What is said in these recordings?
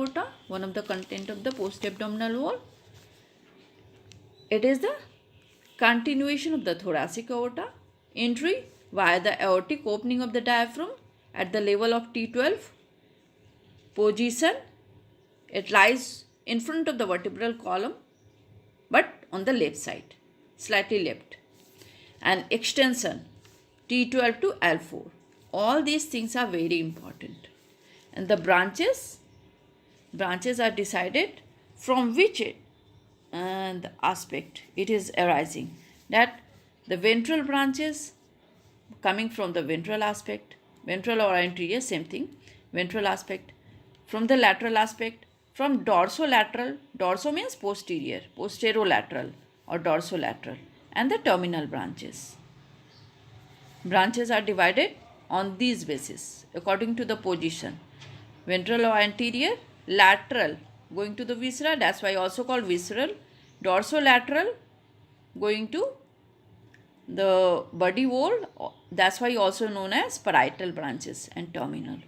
aorta, one of the content of the post-abdominal wall. It is the continuation of the thoracic aorta, entry via the aortic opening of the diaphragm at the level of T12. Position, it lies in front of the vertebral column but on the left side, slightly left. And extension, T12 to L4. All these things are very important. And the branches are decided from which the aspect it is arising. That the ventral branches coming from the ventral aspect, ventral or anterior, same thing, ventral aspect, from the lateral aspect, from dorsolateral, dorso means posterior, posterolateral or dorsolateral, and the terminal branches. Branches are divided on these basis according to the position. Ventral or anterior, lateral going to the viscera, that's why also called visceral, dorsolateral going to the body wall, that's why also known as parietal branches, and terminal.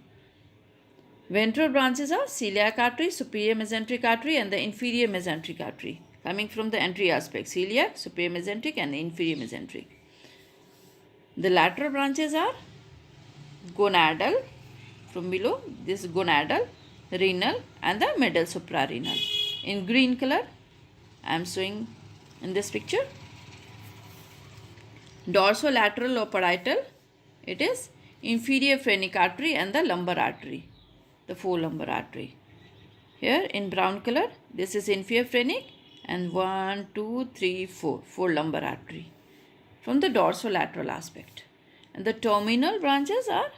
Ventral branches are celiac artery, superior mesenteric artery, and the inferior mesenteric artery, coming from the anterior aspect, celiac, superior mesenteric, and the inferior mesenteric. The lateral branches are gonadal, from below, this gonadal, renal, and the middle suprarenal. In green color, I am showing in this picture. Dorsolateral or parietal, it is inferior phrenic artery and the lumbar artery, the forelumbar artery. Here in brown color, this is inferior phrenic and 1, 2, 3, 4, forelumbar artery from the dorsolateral aspect. And the terminal branches are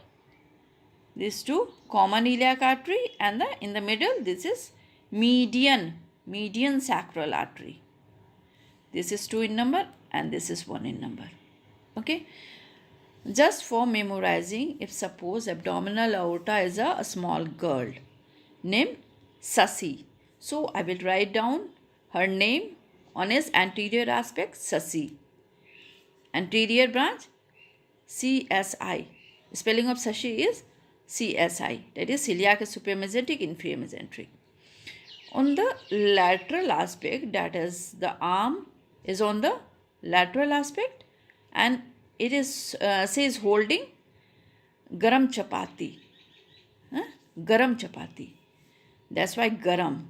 these two, common iliac artery, and in the middle this is median sacral artery. This is 2 in number and this is 1 in number. Okay. Just for memorizing, if suppose abdominal aorta is a small girl named Sasi. So I will write down her name on its anterior aspect, Sasi. Anterior branch, CSI. Spelling of Sasi is CSI. That is celiac superior mesenteric, inferior mesenteric. On the lateral aspect, that is the arm is on the lateral aspect, and it is says holding garam chapati. Garam chapati. That's why garam.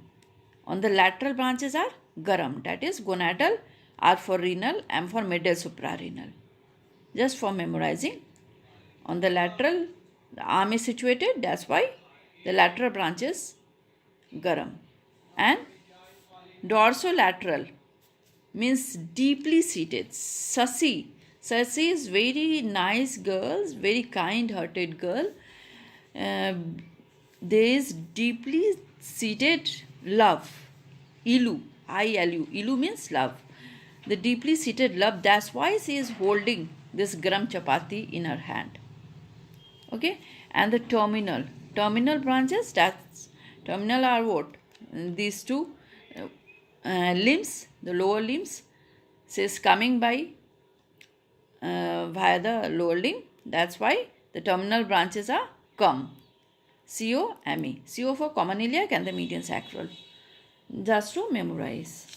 On the lateral branches are garam. That is gonadal, R for renal, M for middle suprarenal. Just for memorizing. On the lateral, the arm is situated. That's why the lateral branch is garam. And dorsolateral means deeply seated. Sasi. Sasi is very nice girl, very kind-hearted girl. There is deeply seated love. Ilu, I-L-U. Ilu means love. The deeply seated love, that's why she is holding this gram chapati in her hand. Okay. And the terminal branches, that's terminal are what? These two limbs, the lower limbs, says coming by via the lower limb. That's why the terminal branches are COME. C-O-M-E. C-O for common iliac and the median sacral. Just to memorize.